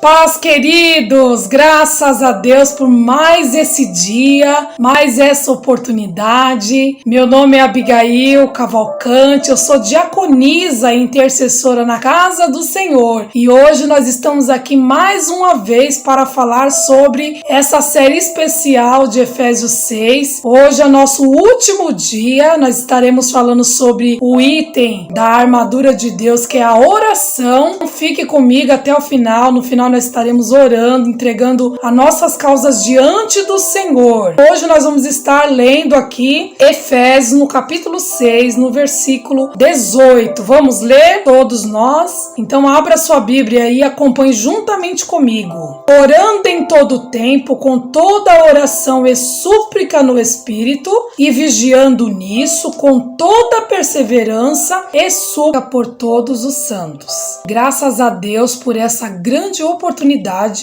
Paz, queridos, graças a Deus por mais esse dia, mais essa oportunidade. Meu nome é Abigail Cavalcante, eu sou diaconisa e intercessora na casa do Senhor. E hoje nós estamos aqui mais uma vez para falar sobre essa série especial de Efésios 6. Hoje é nosso último dia, nós estaremos falando sobre o item da armadura de Deus, que é a oração. Fique comigo até o final, no final nós estaremos orando, entregando as nossas causas diante do Senhor. Hoje nós vamos estar lendo aqui Efésios no capítulo 6, no versículo 18. Vamos ler todos nós? Então abra sua Bíblia e acompanhe juntamente comigo. Orando em todo tempo, com toda oração e súplica no Espírito, e vigiando nisso com toda perseverança e súplica por todos os santos. Graças a Deus por essa grande oportunidade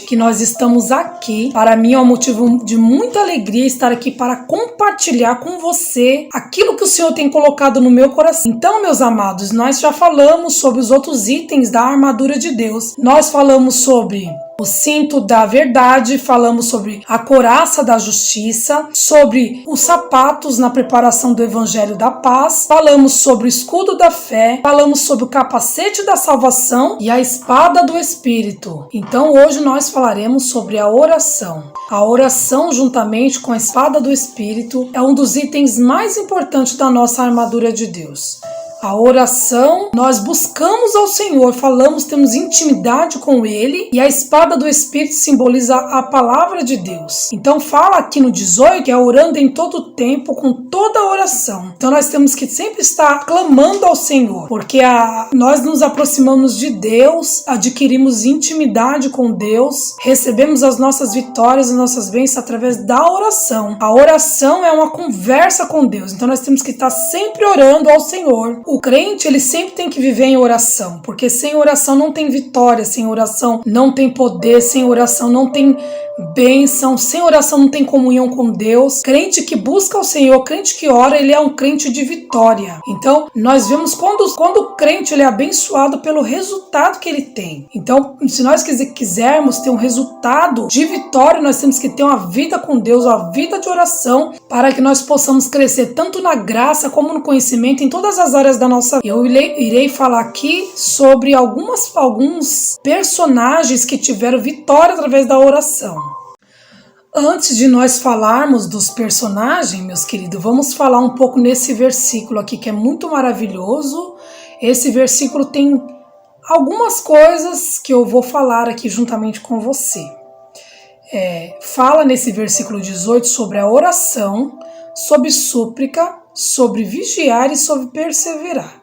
que nós estamos aqui. Para mim é um motivo de muita alegria estar aqui para compartilhar com você aquilo que o Senhor tem colocado no meu coração. Então, meus amados, nós já falamos sobre os outros itens da armadura de Deus. Nós falamos sobre o cinto da verdade, falamos sobre a couraça da justiça, sobre os sapatos na preparação do evangelho da paz, falamos sobre o escudo da fé, falamos sobre o capacete da salvação e a espada do Espírito. Então hoje nós falaremos sobre a oração. A oração, juntamente com a espada do Espírito, é um dos itens mais importantes da nossa armadura de Deus. A oração, nós buscamos ao Senhor, falamos, temos intimidade com Ele, e a espada do Espírito simboliza a palavra de Deus. Então fala aqui no 18 que é orando em todo tempo, com toda a oração. Então nós temos que sempre estar clamando ao Senhor, porque nós nos aproximamos de Deus, adquirimos intimidade com Deus, recebemos as nossas vitórias, as nossas bênçãos através da oração. A oração é uma conversa com Deus, então nós temos que estar sempre orando ao Senhor. O crente, ele sempre tem que viver em oração, porque sem oração não tem vitória, sem oração não tem poder, sem oração não tem bênção, sem oração não tem comunhão com Deus. Crente que busca o Senhor, crente que ora, ele é um crente de vitória. Então, nós vemos quando o crente ele é abençoado pelo resultado que ele tem. Então, se nós quisermos ter um resultado de vitória, nós temos que ter uma vida com Deus, uma vida de oração, para que nós possamos crescer tanto na graça como no conhecimento em todas as áreas da nossa vida. Eu irei falar aqui sobre alguns personagens que tiveram vitória através da oração. Antes de nós falarmos dos personagens, meus queridos, vamos falar um pouco nesse versículo aqui que é muito maravilhoso. Esse versículo tem algumas coisas que eu vou falar aqui juntamente com você. Fala nesse versículo 18 sobre a oração, sobre súplica, sobre vigiar e sobre perseverar.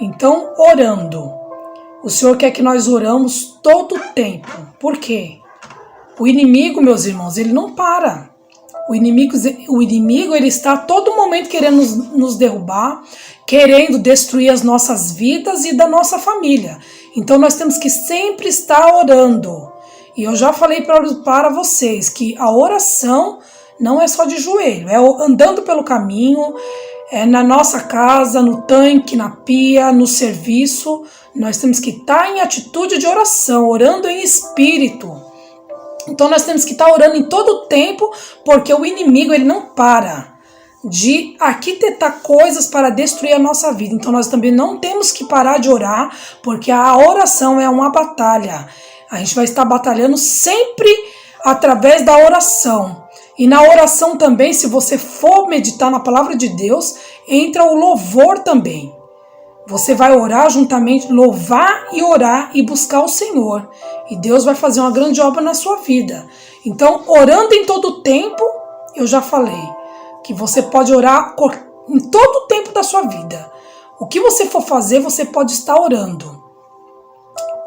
Então, orando. O Senhor quer que nós oramos todo o tempo. Por quê? O inimigo, meus irmãos, ele não para. O inimigo ele está a todo momento querendo nos derrubar, querendo destruir as nossas vidas e da nossa família. Então nós temos que sempre estar orando. E eu já falei para vocês que a oração não é só de joelho, é andando pelo caminho, é na nossa casa, no tanque, na pia, no serviço. Nós temos que estar em atitude de oração, orando em espírito. Então nós temos que estar orando em todo o tempo, porque o inimigo ele não para de arquitetar coisas para destruir a nossa vida. Então nós também não temos que parar de orar, porque a oração é uma batalha. A gente vai estar batalhando sempre através da oração. E na oração também, se você for meditar na palavra de Deus, entra o louvor também. Você vai orar juntamente, louvar e orar e buscar o Senhor. E Deus vai fazer uma grande obra na sua vida. Então, orando em todo o tempo, eu já falei, que você pode orar em todo o tempo da sua vida. O que você for fazer, você pode estar orando.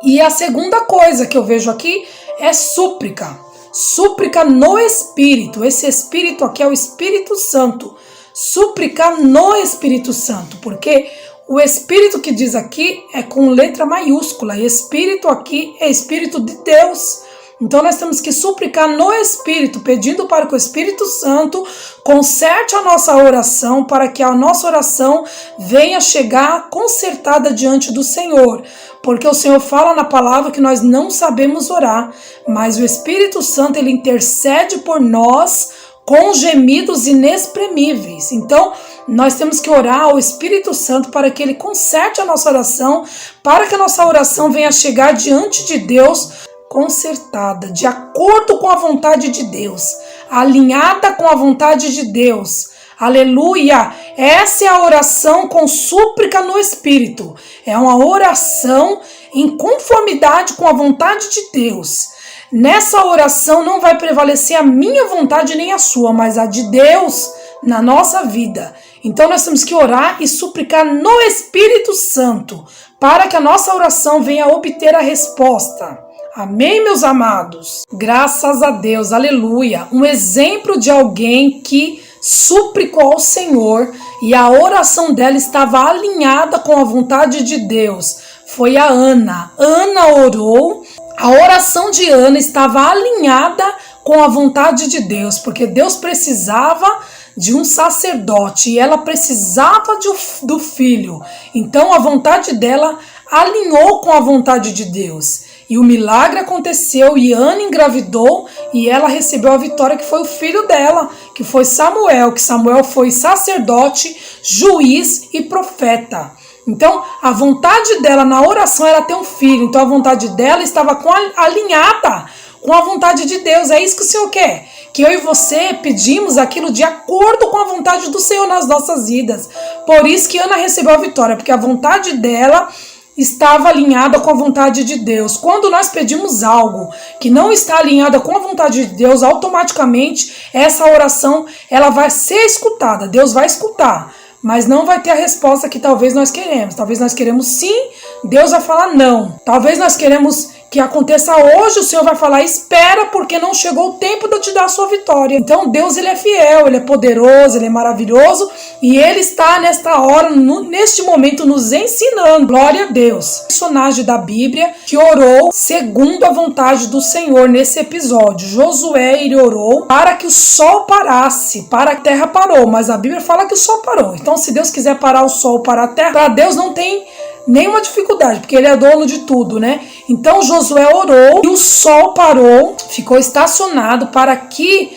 E a segunda coisa que eu vejo aqui é súplica. Súplica no Espírito. Esse Espírito aqui é o Espírito Santo. Súplica no Espírito Santo. Porque o Espírito que diz aqui é com letra maiúscula. E Espírito aqui é Espírito de Deus. Então nós temos que suplicar no Espírito, pedindo para que o Espírito Santo conserte a nossa oração, para que a nossa oração venha chegar consertada diante do Senhor. porque o Senhor fala na palavra que nós não sabemos orar, mas o Espírito Santo, ele intercede por nós com gemidos inexprimíveis. Então, nós temos que orar ao Espírito Santo para que ele conserte a nossa oração, para que a nossa oração venha chegar diante de Deus consertada, de acordo com a vontade de Deus, alinhada com a vontade de Deus. Aleluia! Essa é a oração com súplica no Espírito. É uma oração em conformidade com a vontade de Deus. Nessa oração não vai prevalecer a minha vontade nem a sua, mas a de Deus na nossa vida. Então nós temos que orar e suplicar no Espírito Santo, para que a nossa oração venha obter a resposta. Amém, meus amados? Graças a Deus, aleluia. Um exemplo de alguém que suplicou ao Senhor e a oração dela estava alinhada com a vontade de Deus foi a Ana. Ana orou, a oração de Ana estava alinhada com a vontade de Deus, porque Deus precisava de um sacerdote e ela precisava do filho. Então a vontade dela alinhou com a vontade de Deus. E o milagre aconteceu e Ana engravidou e ela recebeu a vitória, que foi o filho dela, que foi Samuel, que Samuel foi sacerdote, juiz e profeta. Então, a vontade dela na oração era ter um filho. Então, a vontade dela estava alinhada com a vontade de Deus. É isso que o Senhor quer. Que eu e você pedimos aquilo de acordo com a vontade do Senhor nas nossas vidas. Por isso que Ana recebeu a vitória, porque a vontade dela estava alinhada com a vontade de Deus. Quando nós pedimos algo que não está alinhada com a vontade de Deus, automaticamente essa oração ela vai ser escutada. Deus vai escutar, mas não vai ter a resposta que talvez nós queremos. Talvez nós queremos sim, Deus vai falar não. Talvez nós queremos que aconteça hoje, o Senhor vai falar, espera, porque não chegou o tempo de eu te dar a sua vitória. Então Deus, ele é fiel, ele é poderoso, ele é maravilhoso e ele está nesta hora, neste momento, nos ensinando. Glória a Deus. Personagem da Bíblia que orou segundo a vontade do Senhor nesse episódio. Josué, ele orou para que o sol parasse, para a terra parou, mas a Bíblia fala que o sol parou. Então, se Deus quiser parar o sol, parar a terra, para Deus não tem nenhuma dificuldade, porque ele é dono de tudo, né? Então Josué orou e o sol parou, ficou estacionado para que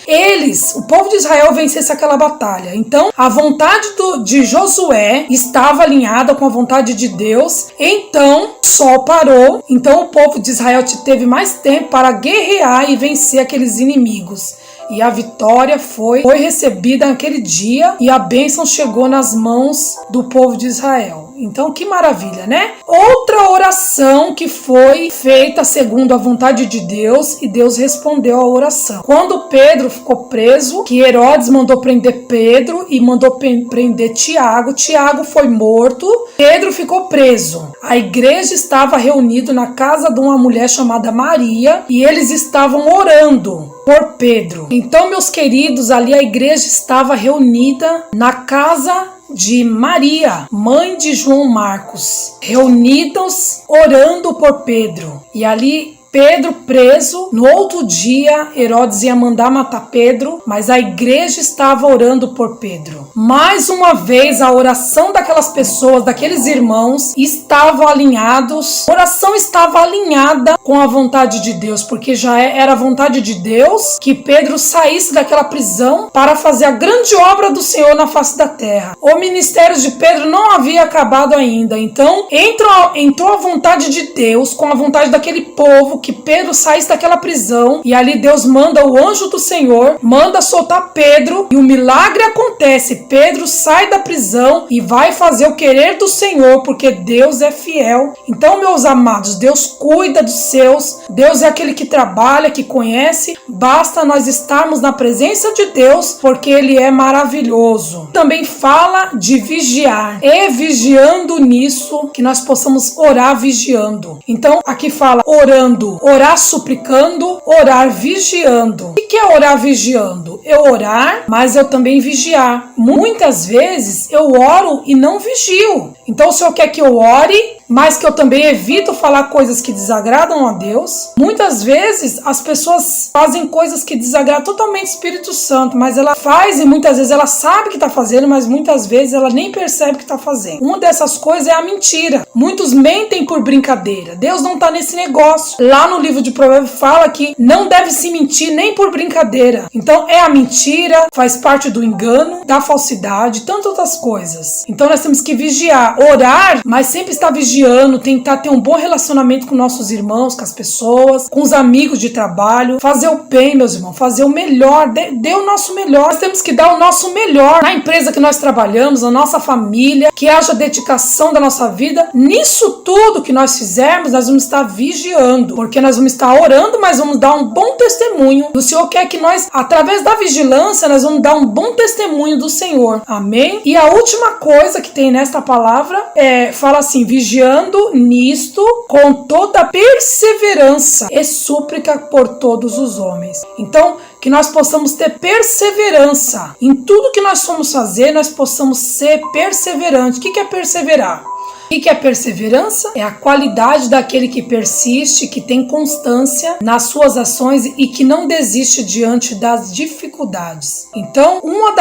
o povo de Israel, vencesse aquela batalha. Então a vontade de Josué estava alinhada com a vontade de Deus. Então o sol parou, então o povo de Israel teve mais tempo para guerrear e vencer aqueles inimigos. E a vitória foi recebida naquele dia e a bênção chegou nas mãos do povo de Israel. Então, que maravilha, né? Outra oração que foi feita segundo a vontade de Deus e Deus respondeu a oração. Quando Pedro ficou preso, que Herodes mandou prender Pedro e mandou prender Tiago. Tiago foi morto, Pedro ficou preso. A igreja estava reunida na casa de uma mulher chamada Maria e eles estavam orando por Pedro. Então, meus queridos, ali a igreja estava reunida na casa de Maria, mãe de João Marcos, reunidos orando por Pedro. E ali Pedro preso, no outro dia Herodes ia mandar matar Pedro, mas a igreja estava orando por Pedro. Mais uma vez a oração daquelas pessoas, daqueles irmãos, estavam alinhados. A oração estava alinhada com a vontade de Deus, porque já era a vontade de Deus que Pedro saísse daquela prisão para fazer a grande obra do Senhor na face da terra. O ministério de Pedro não havia acabado ainda, então entrou a vontade de Deus com a vontade daquele povo que Pedro saísse daquela prisão, e ali Deus manda o anjo do Senhor, manda soltar Pedro, e o milagre acontece. Pedro sai da prisão e vai fazer o querer do Senhor, porque Deus é fiel. Então, meus amados, Deus cuida dos seus, Deus é aquele que trabalha, que conhece, basta nós estarmos na presença de Deus, porque Ele é maravilhoso. Também fala de vigiar, e vigiando nisso, que nós possamos orar vigiando. Então, aqui fala orando, orar suplicando, orar vigiando. O que é orar vigiando? Eu orar, mas eu também vigiar. Muitas vezes eu oro e não vigio. Então o Senhor quer que eu ore, mas que eu também evito falar coisas que desagradam a Deus. Muitas vezes as pessoas fazem coisas que desagradam totalmente o Espírito Santo, mas ela faz e muitas vezes ela sabe que está fazendo, mas muitas vezes ela nem percebe que está fazendo. Uma dessas coisas é a mentira. Muitos mentem por brincadeira. Deus não está nesse negócio. Lá no livro de Provérbios fala que não deve se mentir nem por brincadeira. Então é a mentira, faz parte do engano, da falsidade, tantas outras coisas. Então nós temos que vigiar, orar, mas sempre estar vigiando, tentar ter um bom relacionamento com nossos irmãos, com as pessoas, com os amigos de trabalho, fazer o bem, meus irmãos, fazer o melhor, dê o nosso melhor. Nós temos que dar o nosso melhor na empresa que nós trabalhamos, na nossa família, que haja dedicação da nossa vida. Nisso tudo que nós fizermos, nós vamos estar vigiando, porque nós vamos estar orando, mas vamos dar um bom testemunho. O Senhor quer que nós, através da vigilância, nós vamos dar um bom testemunho do Senhor. Amém? E a última coisa que tem nesta palavra fala assim: vigiando nisto com toda perseverança e súplica por todos os homens. Então, que nós possamos ter perseverança em tudo que nós formos fazer, nós possamos ser perseverantes. O que é perseverar? O que é perseverança? É a qualidade daquele que persiste, que tem constância nas suas ações e que não desiste diante das dificuldades. Então, uma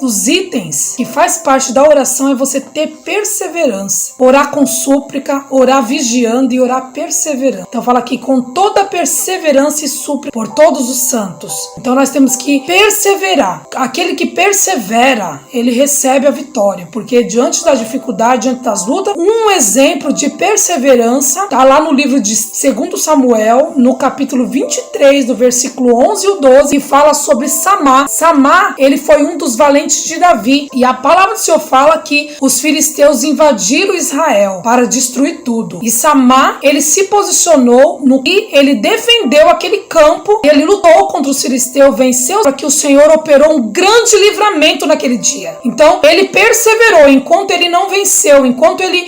dos itens que faz parte da oração é você ter perseverança. Orar com súplica, orar vigiando e orar perseverando. Então fala aqui, com toda perseverança e súplica por todos os santos. Então nós temos que perseverar. Aquele que persevera, ele recebe a vitória, porque diante da dificuldade, diante das lutas, um exemplo de perseverança está lá no livro de 2 Samuel, no capítulo 23, do versículo 11 e o 12, e fala sobre Samá. Samá, ele foi um dos valentes de Davi, e a palavra do Senhor fala que os filisteus invadiram Israel para destruir tudo. E Samá, ele se posicionou no que ele defendeu aquele campo, ele lutou contra os filisteus, venceu, para que o Senhor operou um grande livramento naquele dia. Então, ele perseverou enquanto ele não venceu,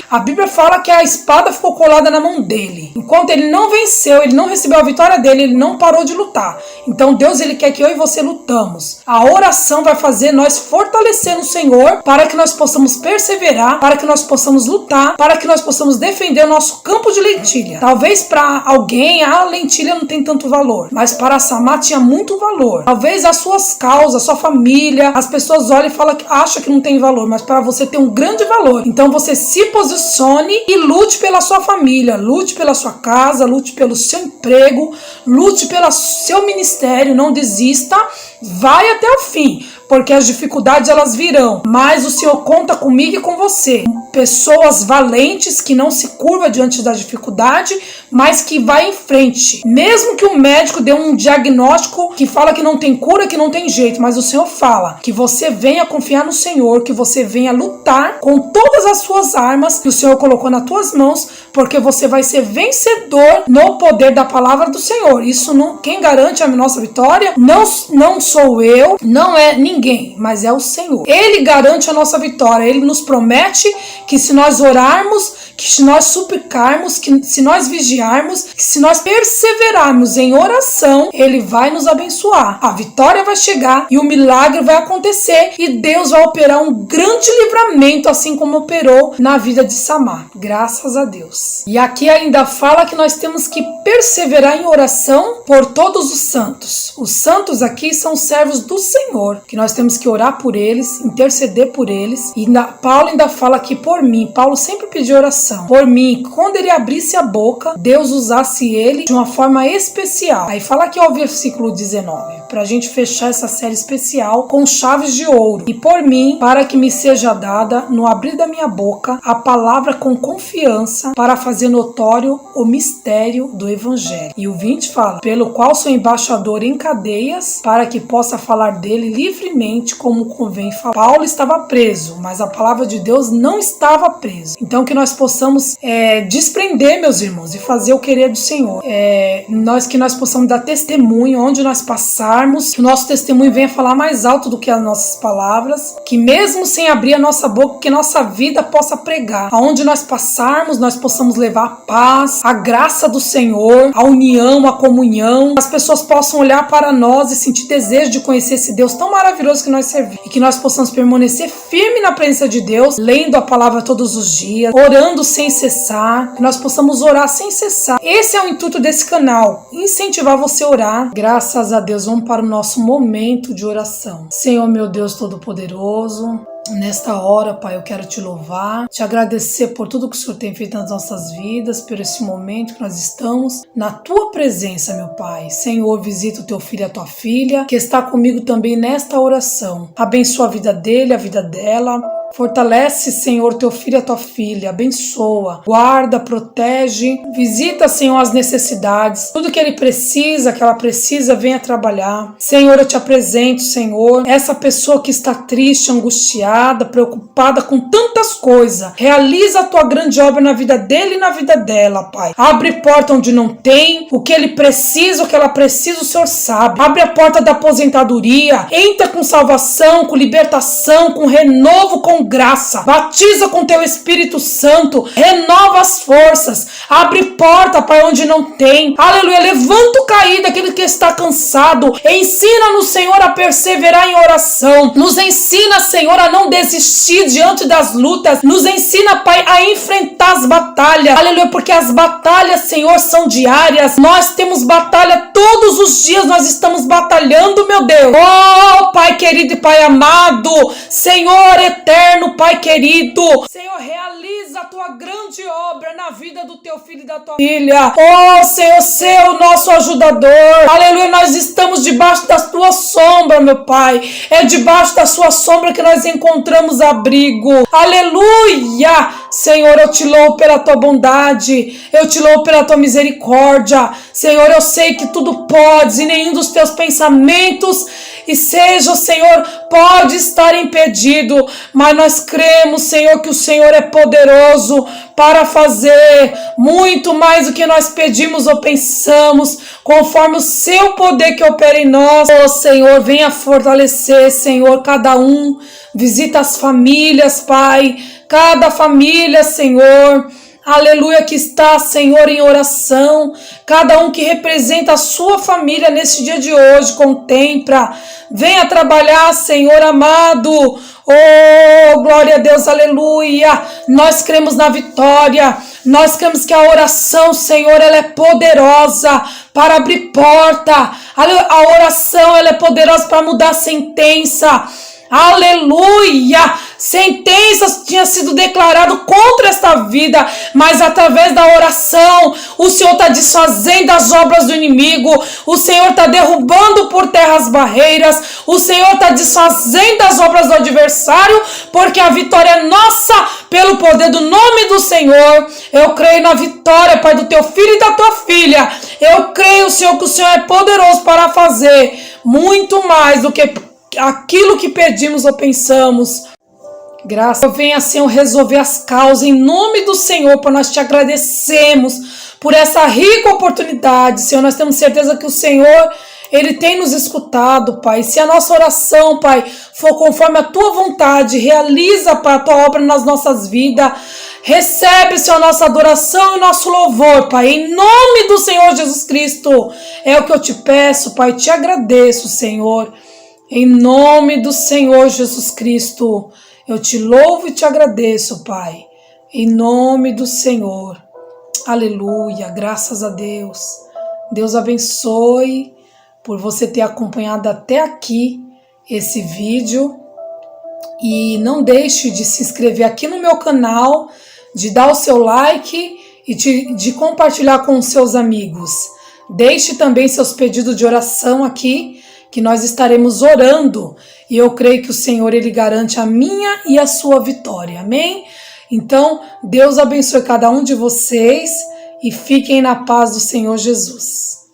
a Bíblia fala que a espada ficou colada na mão dele. Enquanto ele não venceu, ele não recebeu a vitória dele, ele não parou de lutar. Então Deus, ele quer que eu e você lutamos. A oração vai fazer nós fortalecer no Senhor, para que nós possamos perseverar, para que nós possamos lutar, para que nós possamos defender o nosso campo de lentilha. Talvez para alguém a lentilha não tem tanto valor, mas para Samá tinha muito valor. Talvez as suas causas, a sua família, as pessoas olham e acham que não tem valor, mas para você tem um grande valor. Então você se posicione e lute pela sua família, lute pela sua casa, lute pelo seu emprego, lute pelo seu ministério, não desista, vai até o fim, porque as dificuldades elas virão, mas o Senhor conta comigo e com você. Pessoas valentes que não se curvam diante da dificuldade, mas que vai em frente. Mesmo que o médico dê um diagnóstico que fala que não tem cura, que não tem jeito, mas o Senhor fala que você venha confiar no Senhor, que você venha lutar com todas as suas armas que o Senhor colocou nas tuas mãos, porque você vai ser vencedor no poder da palavra do Senhor. Isso não, quem garante a nossa vitória não sou eu, não é ninguém, mas é o Senhor. Ele garante a nossa vitória. Ele nos promete que se nós orarmos, que se nós suplicarmos, que se nós vigiarmos, que se nós perseverarmos em oração, Ele vai nos abençoar. A vitória vai chegar e o milagre vai acontecer e Deus vai operar um grande livramento, assim como operou na vida de Samá. Graças a Deus. E aqui ainda fala que nós temos que perseverar em oração por todos os santos. Os santos aqui são os servos do Senhor, que nós temos que orar por eles, interceder por eles. E Paulo ainda fala que por mim, Paulo sempre pediu oração por mim, quando ele abrisse a boca, Deus usasse ele de uma forma especial. Aí fala aqui o versículo 19, pra gente fechar essa série especial com chaves de ouro. E por mim, para que me seja dada, no abrir da minha boca, a palavra com confiança, para fazer notório o mistério do Evangelho. E o 20 fala, pelo qual sou embaixador em cadeias, para que possa falar dele livremente, como convém falar. Paulo estava preso, mas a palavra de Deus não estava preso. Então que nós possamos desprender, meus irmãos, e fazer o querer do Senhor. Que nós possamos dar testemunho onde nós passarmos, que o nosso testemunho venha falar mais alto do que as nossas palavras, que mesmo sem abrir a nossa boca, que nossa vida possa pregar. Aonde nós passarmos, nós possamos levar a paz, a graça do Senhor, a união, a comunhão. As pessoas possam olhar para nós e sentir desejo de conhecer esse Deus tão maravilhoso poderoso que nós servimos. E que nós possamos permanecer firme na presença de Deus, lendo a palavra todos os dias, orando sem cessar. Que nós possamos orar sem cessar. Esse é o intuito desse canal, incentivar você a orar. Graças a Deus, vamos para o nosso momento de oração. Senhor, meu Deus Todo-Poderoso, nesta hora, Pai, eu quero te louvar, te agradecer por tudo que o Senhor tem feito nas nossas vidas, por esse momento que nós estamos na tua presença, meu Pai. Senhor, visita o teu filho e a tua filha, que está comigo também nesta oração. Abençoa a vida dele, a vida dela. Fortalece, Senhor, teu filho e a tua filha, abençoa, guarda, protege, visita, Senhor, as necessidades, tudo que ele precisa, que ela precisa, venha trabalhar. Senhor, eu te apresento, Senhor, essa pessoa que está triste, angustiada, preocupada com tantas coisas, realiza a tua grande obra na vida dele e na vida dela, Pai. Abre porta onde não tem, o que ele precisa, o que ela precisa, o Senhor sabe. Abre a porta da aposentadoria, entra com salvação, com libertação, com renovo, com graça, batiza com teu Espírito Santo, renova as forças, abre porta, Pai, onde não tem, aleluia, levanta o caído, aquele que está cansado, ensina-nos, Senhor, a perseverar em oração, nos ensina, Senhor, a não desistir diante das lutas, nos ensina, Pai, a enfrentar as batalhas, aleluia, porque as batalhas, Senhor, são diárias, nós temos batalha todos os dias, nós estamos batalhando, meu Deus, oh, Pai querido e Pai amado, Senhor eterno, Pai querido, Senhor, realiza a tua grande obra na vida do teu filho e da tua filha. Oh, Senhor, ser o nosso ajudador. Aleluia, nós estamos debaixo da tua sombra, meu Pai. É debaixo da sua sombra que nós encontramos abrigo. Aleluia, Senhor, eu te louvo pela tua bondade. Eu te louvo pela tua misericórdia. Senhor, eu sei que tudo podes e nenhum dos teus pensamentos e seja, Senhor, pode estar impedido, mas nós cremos, Senhor, que o Senhor é poderoso para fazer muito mais do que nós pedimos ou pensamos, conforme o seu poder que opera em nós. Oh, Senhor, venha fortalecer, Senhor, cada um, visita as famílias, Pai, cada família, Senhor, aleluia, que está, Senhor, em oração, cada um que representa a sua família nesse dia de hoje, contempla, venha trabalhar, Senhor amado, oh, glória a Deus, aleluia, nós cremos na vitória, nós cremos que a oração, Senhor, ela é poderosa para abrir porta, a oração, ela é poderosa para mudar sentença, aleluia, sentenças tinham sido declaradas contra esta vida, mas através da oração, o Senhor está desfazendo as obras do inimigo, o Senhor está derrubando por terra as barreiras, o Senhor está desfazendo as obras do adversário, porque a vitória é nossa, pelo poder do nome do Senhor. Eu creio na vitória, Pai, do teu filho e da tua filha. Eu creio, Senhor, que o Senhor é poderoso para fazer muito mais do que aquilo que pedimos ou pensamos. Graças, venha, Senhor, resolver as causas em nome do Senhor, para nós te agradecemos por essa rica oportunidade, Senhor. Nós temos certeza que o Senhor, Ele tem nos escutado, Pai. Se a nossa oração, Pai, for conforme a tua vontade, realiza, Pai, a tua obra nas nossas vidas. Recebe, Senhor, a nossa adoração e o nosso louvor, Pai, em nome do Senhor Jesus Cristo. É o que eu te peço, Pai, te agradeço, Senhor. Em nome do Senhor Jesus Cristo, eu te louvo e te agradeço, Pai. Em nome do Senhor. Aleluia, graças a Deus. Deus abençoe por você ter acompanhado até aqui esse vídeo. E não deixe de se inscrever aqui no meu canal, de dar o seu like e de compartilhar com os seus amigos. Deixe também seus pedidos de oração aqui, que nós estaremos orando, e eu creio que o Senhor, Ele garante a minha e a sua vitória, amém? Então, Deus abençoe cada um de vocês, e fiquem na paz do Senhor Jesus.